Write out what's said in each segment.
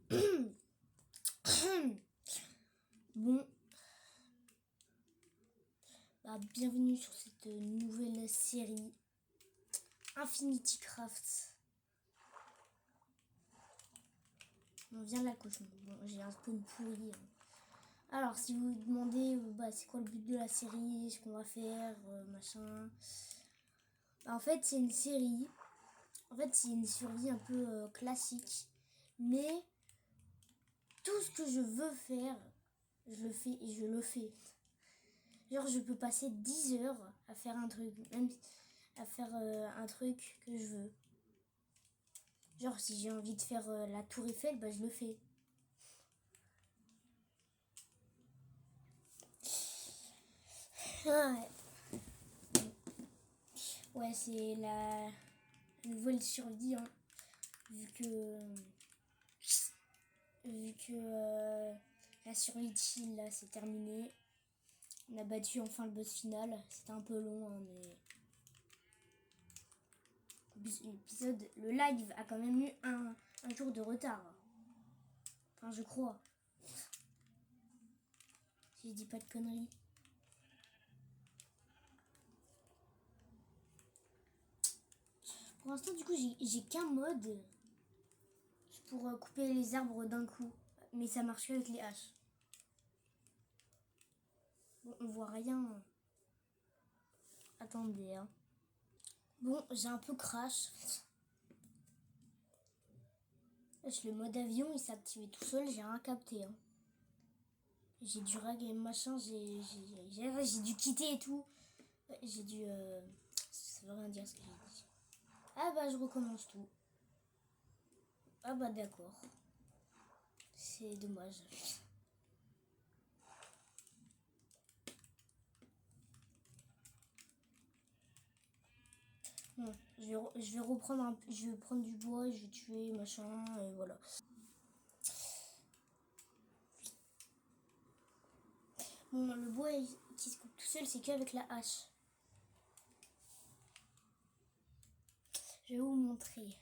Bon, bah, bienvenue sur cette nouvelle série Infinity Craft. On vient de la coche. Bon, j'ai un spawn pourri. Alors, si vous vous demandez c'est quoi le but de la série, ce qu'on va faire, machin. Bah, en fait, c'est une série. En fait, c'est une survie un peu classique. Mais tout ce que je veux faire, je le fais et je le fais. Genre, je peux passer 10 heures à faire un truc, même à faire un truc que je veux. Genre, si j'ai envie de faire la tour Eiffel, bah je le fais. Ah, ouais, c'est la nouvelle survie, hein. Vu que la survie de Chill, là, c'est terminé. On a battu enfin le boss final. C'était un peu long, hein, mais... L'épisode, le live a quand même eu un jour de retard. Enfin, je crois. Si je dis pas de conneries. Pour l'instant, du coup, j'ai qu'un mode pour couper les arbres d'un coup. Mais ça marche avec les haches. Bon, on voit rien. Attendez, hein. Bon, j'ai un peu crash. Le mode avion, il s'est activé tout seul, j'ai rien capté, hein. J'ai dû rag machin, j'ai dû quitter et tout. J'ai dû... Ça veut rien dire ce que j'ai dit. Ah bah, je recommence tout. Ah bah, d'accord. C'est dommage. Bon, je vais reprendre je vais prendre du bois, je vais tuer, machin, et voilà. Bon, le bois qui se coupe tout seul, c'est qu'avec la hache. Je vais vous montrer.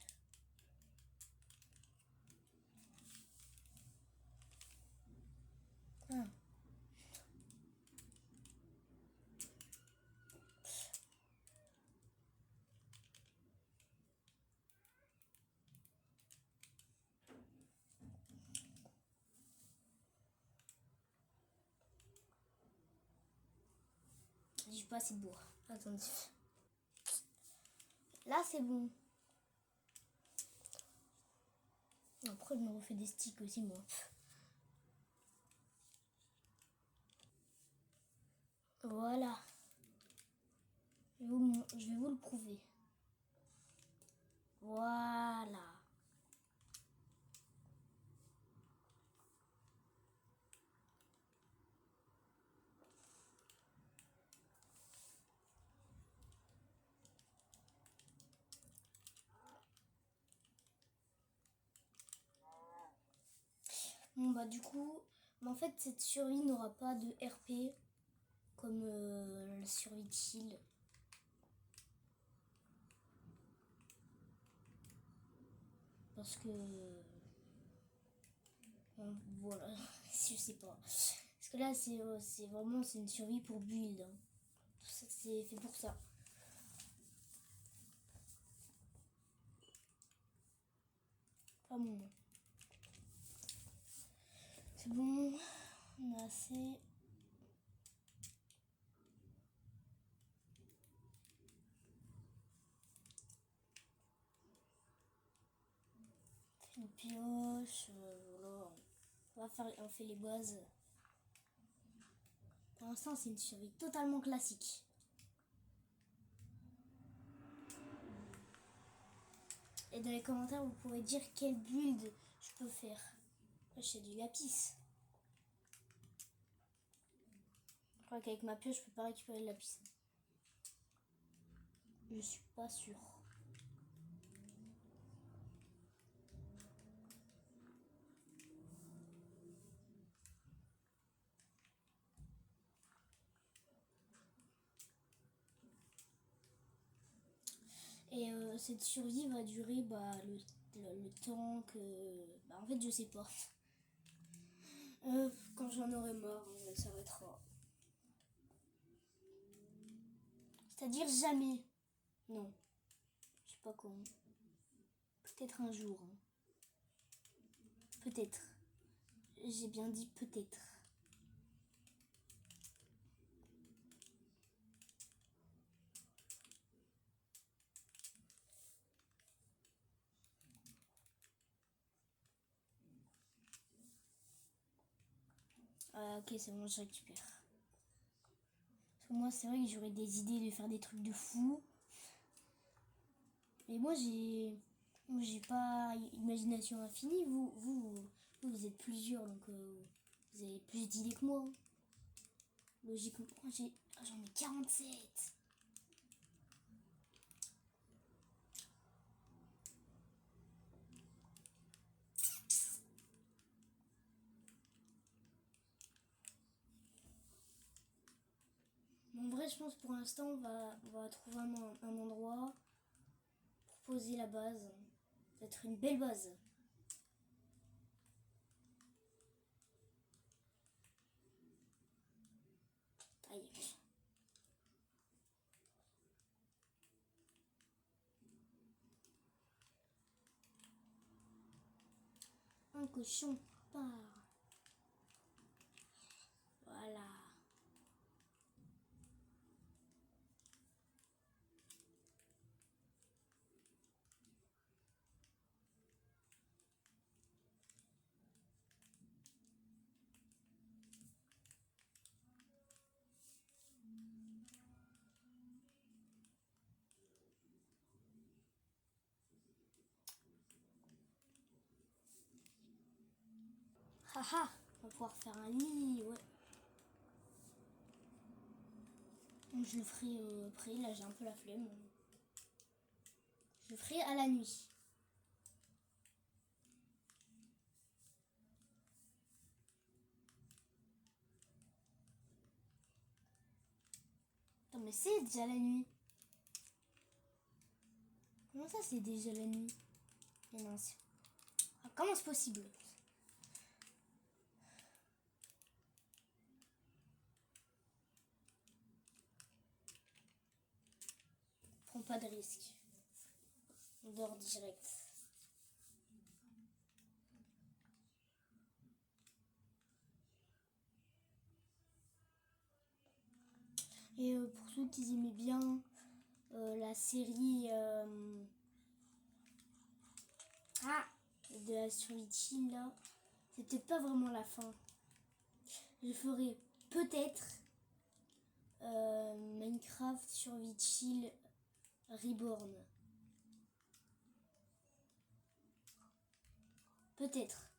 Ah. J'ai pas assez de bois. Attendez. Là, c'est bon. Après, je me refais des sticks aussi, moi. Voilà. Je vais vous le prouver. Voilà. Bon, bah, du coup, en fait, cette survie n'aura pas de RP comme la survie de Chill. Parce que... Bon, voilà, je sais pas. Parce que là, c'est vraiment une survie pour build. Hein. Tout ça, c'est fait pour ça. Pas bon. C'est bon, on a assez. Une pioche, voilà. On fait les bases. Pour l'instant, c'est une survie totalement classique. Et dans les commentaires, vous pourrez dire quel build je peux faire. Là, j'ai du lapis. Je crois qu'avec ma pioche, je peux pas récupérer le lapis. Je suis pas sûre. Et cette survie va durer le temps que... en fait, je sais pas. Quand j'en aurai marre, elle s'arrêtera. C'est-à-dire jamais. Non. Je sais pas quand. Peut-être un jour. Hein. Peut-être. J'ai bien dit peut-être. Ah, ok, c'est bon, je récupère. Parce que moi, c'est vrai que j'aurais des idées de faire des trucs de fou. Mais moi, j'ai pas imagination infinie. Vous êtes plusieurs, donc vous avez plus d'idées que moi. Logiquement, j'en ai 47. En vrai, je pense pour l'instant, on va trouver un endroit pour poser la base. Ça va être une belle base. Aïe. Un cochon part. Voilà. Haha, on va pouvoir faire un lit, ouais. Je le ferai après, là j'ai un peu la flemme. Je le ferai à la nuit. Attends, mais c'est déjà la nuit. Comment ça, c'est déjà la nuit? Mais non, comment c'est possible? Prends pas de risque. On dort direct. Et pour ceux qui aimaient bien la série de la survie chill là, c'est peut-être pas vraiment la fin. Je ferai peut-être Minecraft survie chill Reborn. Peut-être.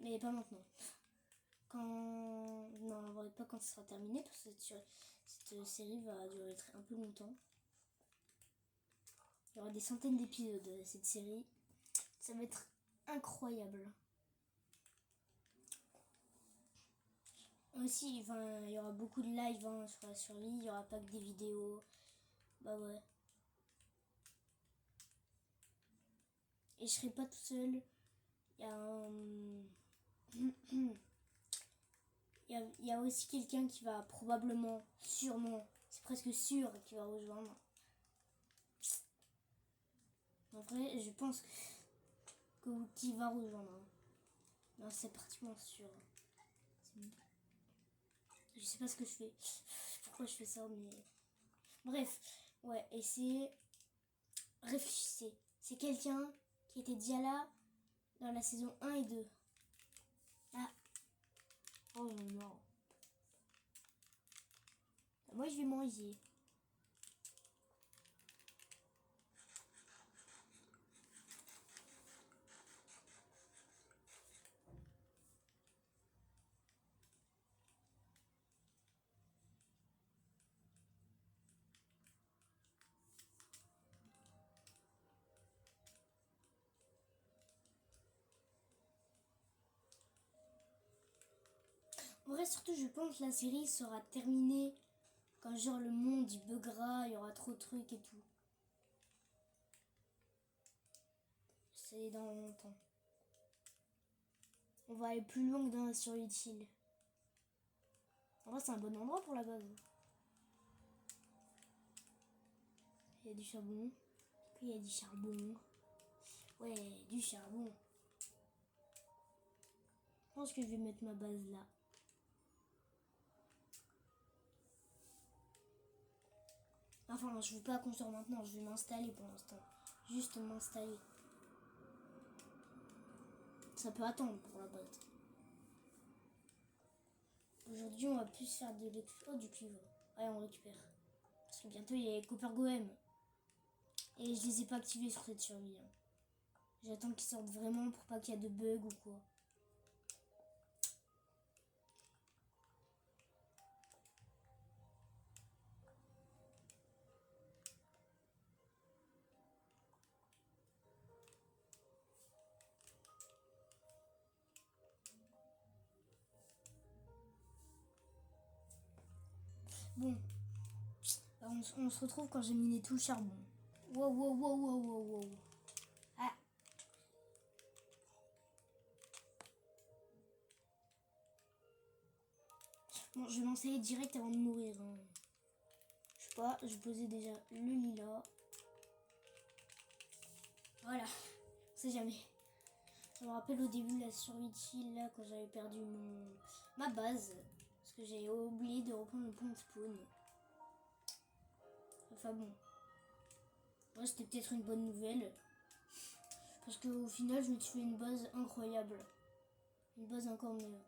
Mais pas maintenant. Non, pas quand ce sera terminé, parce que cette série va durer un peu longtemps. Il y aura des centaines d'épisodes de cette série. Ça va être incroyable. Aussi, il y aura beaucoup de live sur la survie, il n'y aura pas que des vidéos. Bah ouais. Et je serai pas tout seul. Il y a un... Il y a aussi quelqu'un qui va probablement, sûrement, c'est presque sûr qu'il va rejoindre. En vrai, je pense qu'il va rejoindre. Non, c'est pratiquement sûr. Je sais pas ce que je fais. Pourquoi je fais ça, mais... Bref, ouais, et c'est... Réfléchissez. C'est quelqu'un qui était déjà là dans la saison 1 et 2. Ah. Oh non. Moi, je vais manger. En vrai, surtout, je pense que la série sera terminée quand genre le monde il buggera, il y aura trop de trucs et tout. C'est dans longtemps. On va aller plus loin que dans la survie utile. En vrai, c'est un bon endroit pour la base. Il y a du charbon. Puis il y a du charbon. Ouais, du charbon. Je pense que je vais mettre ma base là. Enfin, je ne vais pas construire maintenant, je vais m'installer pour l'instant. Juste m'installer. Ça peut attendre pour la base. Aujourd'hui, on va plus faire de du cuivre. Ouais, on récupère. Parce que bientôt, il y a les Copper Goem. Et je les ai pas activés sur cette survie. Hein. J'attends qu'ils sortent vraiment pour pas qu'il y ait de bugs ou quoi. Bon. Alors, on se retrouve quand j'ai miné tout le charbon. Wow, wow, wow, wow, wow, wow. Ah. Bon, je vais m'enseigner direct avant de mourir. Hein. Je sais pas, je posais déjà le lilas. Voilà, on sait jamais. Ça me rappelle au début la survie de Chill, là, quand j'avais perdu ma base. Parce que j'ai oublié de reprendre le point de spawn. Enfin bon. Ouais, c'était peut-être une bonne nouvelle. Parce qu'au final, je me suis fait une base incroyable. Une base encore mieux.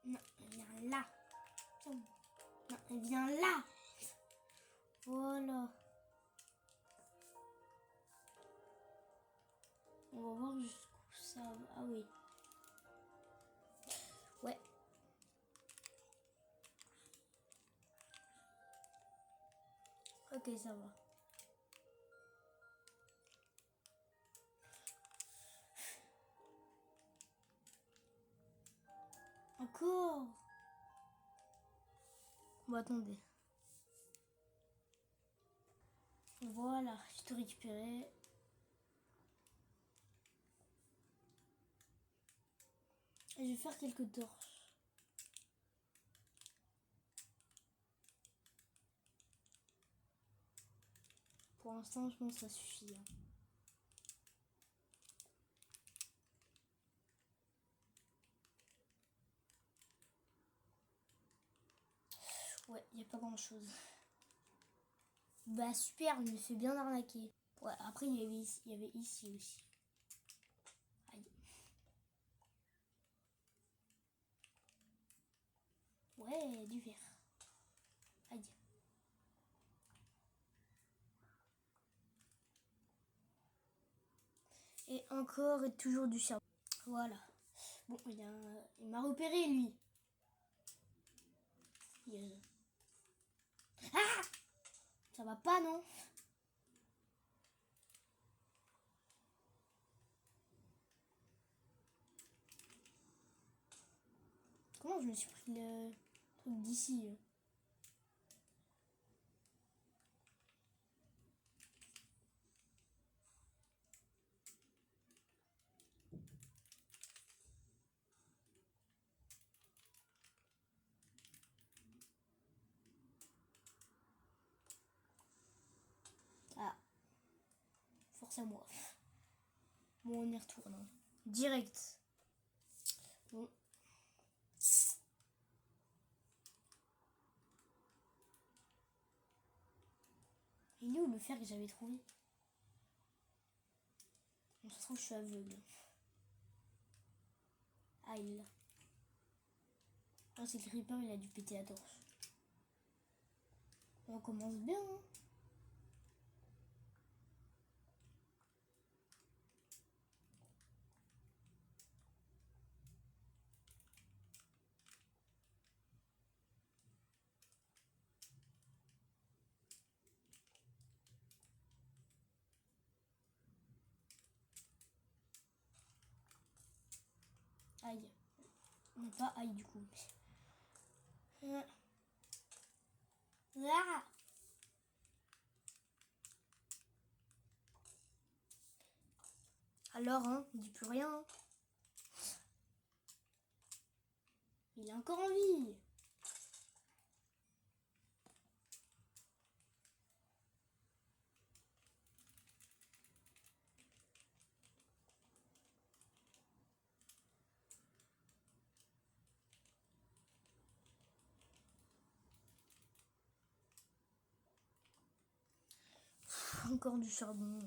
Non, elle vient là. Non, elle vient là. Voilà. On va voir jusqu'où ça va. Ah oui. Ouais. Ok, ça va. Encore. Bon, attendez. Voilà, je te récupéré. Et je vais faire quelques torches. Pour l'instant, je pense que ça suffit. Hein. Ouais, il n'y a pas grand chose. Bah super, je me fais bien arnaquer. Ouais, après il y avait ici aussi. Aïe. Ouais, du verre. Aïe. Et encore et toujours du charbon. Voilà. Bon, il m'a repéré lui. Ah! Ça va pas, non? Comment je me suis pris le truc d'ici? Ah, force à moi. Bon, on y retourne. Hein. Direct. Bon. Il est où le fer que j'avais trouvé? On se trouve, je suis aveugle. Ah, il l'a. Ah, c'est le creeper, il a dû péter la torche. On commence bien. Hein. Non, pas aïe du coup. Ah. Alors, hein, on dit plus rien. Hein. Il est encore en vie. Encore du charbon.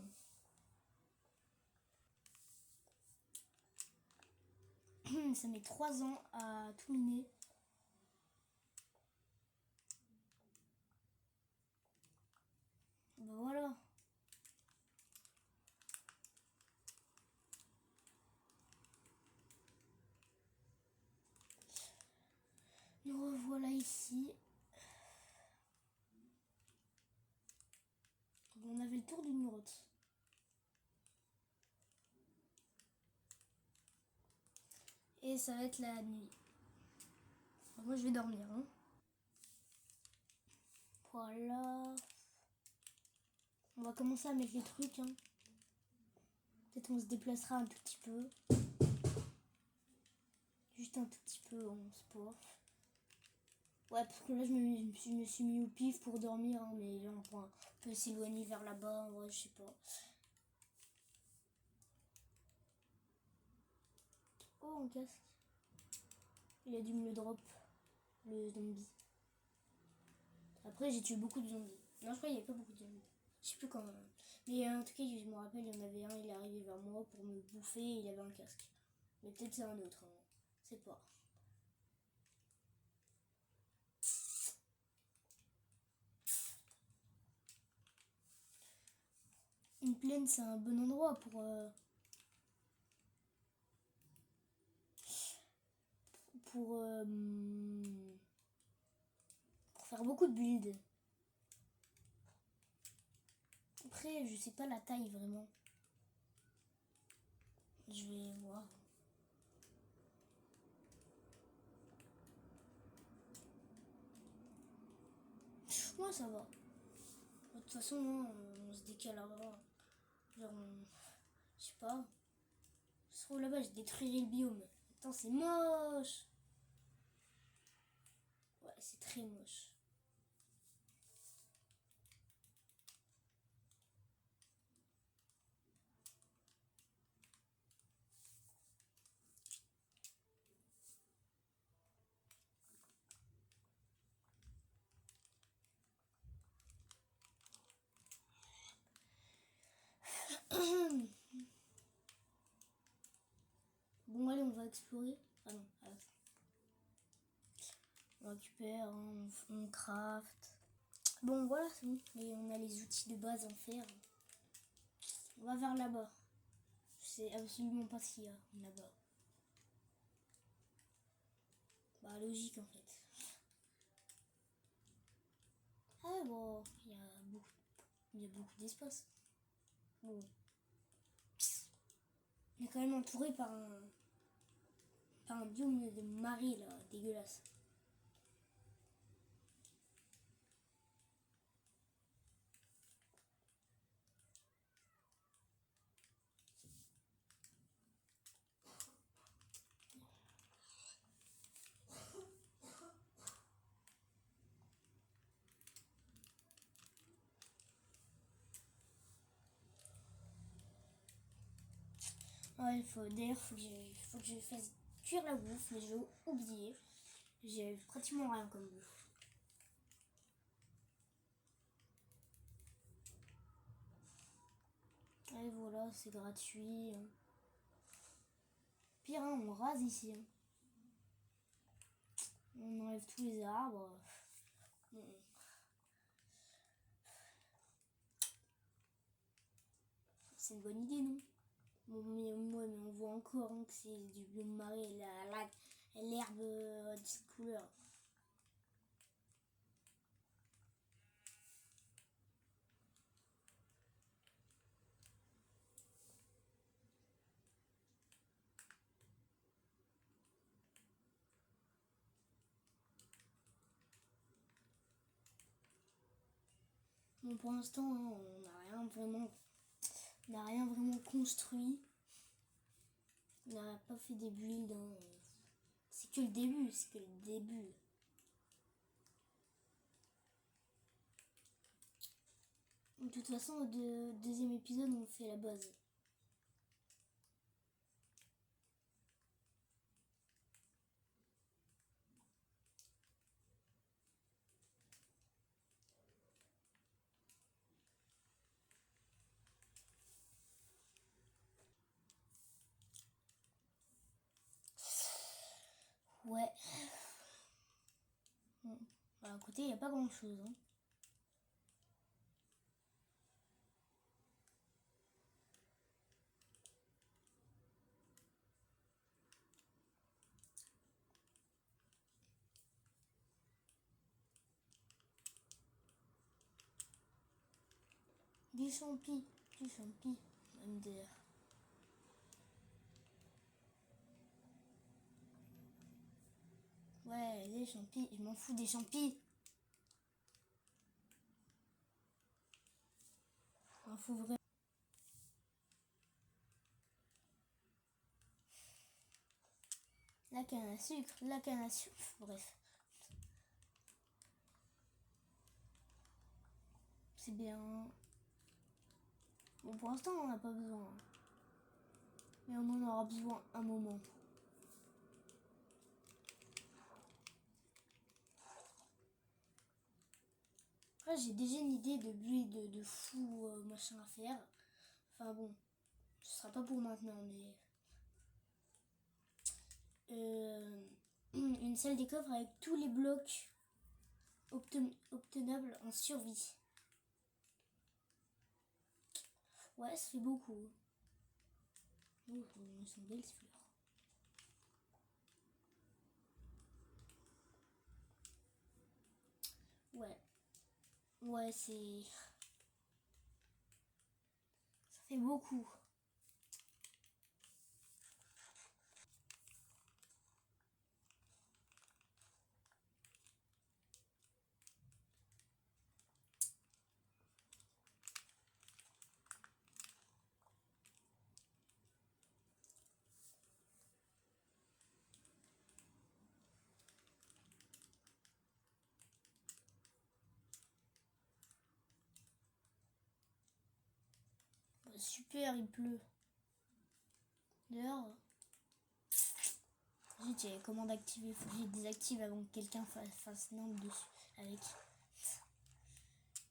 Ça met 3 ans à tout miner. Ben voilà. Nous revoilà ici. Bon, on avait le tour d'une grotte. Et ça va être la nuit. Alors moi je vais dormir. Hein. Voilà. On va commencer à mettre les trucs. Hein. Peut-être on se déplacera un tout petit peu. Juste un tout petit peu en sport. Ouais, parce que là je me suis mis au pif pour dormir. Hein, mais là on peut s'éloigner vers là-bas. Ouais, je sais pas. Oh, un casque. Il a dû me le drop. Le zombie. Après j'ai tué beaucoup de zombies. Non, je crois qu'il n'y avait pas beaucoup de zombies. Je sais plus quand. Mais en tout cas, je me rappelle, il y en avait un, il est arrivé vers moi pour me bouffer et il avait un casque. Mais peut-être c'est un autre, hein. Je sais pas. Une plaine, c'est un bon endroit pour faire beaucoup de builds. Après, je sais pas la taille vraiment. Je vais voir. Ouais, ça va. De toute façon, non, on se décale là-bas. Genre, je sais pas. Je se trouve là-bas, je détruirai le biome. Attends, c'est moche. Ouais, c'est très moche. Bon, allez, on va explorer. Ah non, on récupère, hein, on craft. Bon, voilà, c'est bon. Et on a les outils de base à faire. On va vers là-bas. Je sais absolument pas ce qu'il y a là-bas. Bah, logique en fait. Ah bon, il y a beaucoup d'espace. Bon. On est quand même entouré par un biome de marée là, dégueulasse. Ouais, d'ailleurs, faut que je fasse cuire la bouffe, mais je vais oublier. J'ai pratiquement rien comme bouffe. Et voilà, c'est gratuit. Pire, hein, on rase ici. Hein. On enlève tous les arbres. C'est une bonne idée, non? Bon, mais on voit encore hein, que c'est du biome marais, l'herbe de cette couleur. Bon, pour l'instant, hein, on n'a rien vraiment construit. On n'a pas fait des builds. Hein. C'est que le début, c'est que le début. De toute façon, au deuxième épisode, on fait la base. Ouais. Bon. À côté, il n'y a pas grand chose. Hein. Du champi, MDR. Ouais, les champis, je m'en fous des champis. Je m'en fous vraiment. La canne à sucre, bref. C'est bien. Bon, pour l'instant, on n'en a pas besoin. Mais on en aura besoin un moment. Après, j'ai déjà une idée de build de fou machin à faire. Enfin bon, ce sera pas pour maintenant, mais... une salle des coffres avec tous les blocs obtenables en survie. Ouais, ça fait beaucoup. Oh, elles sont belles ces fleurs. Ouais. Ouais, c'est... Ça fait beaucoup. Super, il pleut. Dehors. J'ai commande activée. Faut que je désactive avant que quelqu'un fasse nimble dessus. Avec.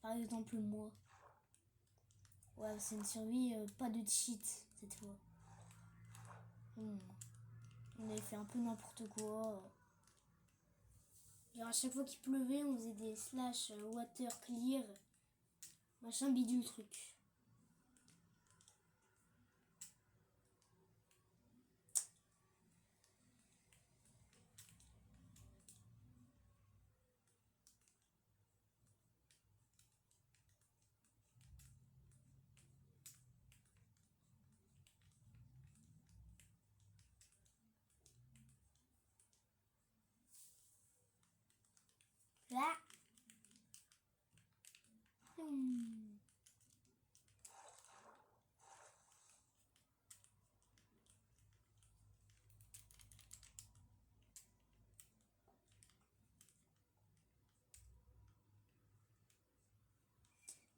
Par exemple, moi. Ouais, c'est une survie, pas de cheat cette fois. On avait fait un peu n'importe quoi. Genre à chaque fois qu'il pleuvait, on faisait des slash water clear. Machin bidule truc. Là.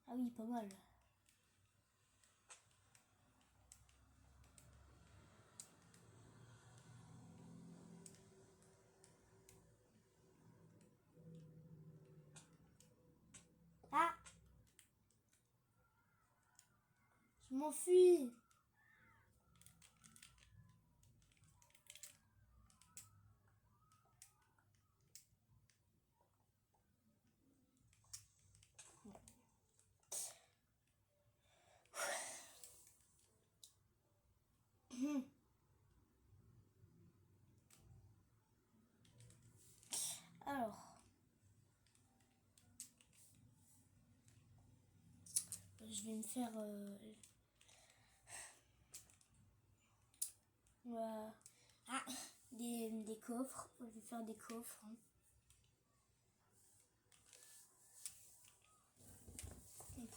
Ah oui, pas mal. Ah, je m'enfuis. Alors, je vais me faire... Ah, des coffres. Je vais faire des coffres. Hein.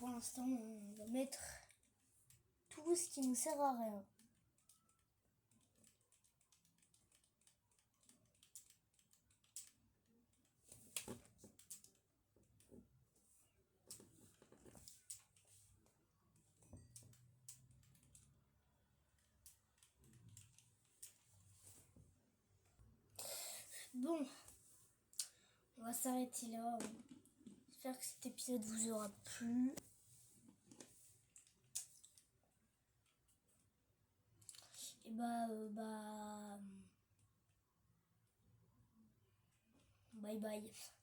pour l'instant, on va mettre tout ce qui nous sert à rien. Bon, on va s'arrêter là. J'espère que cet épisode vous aura plu. Et bye bye.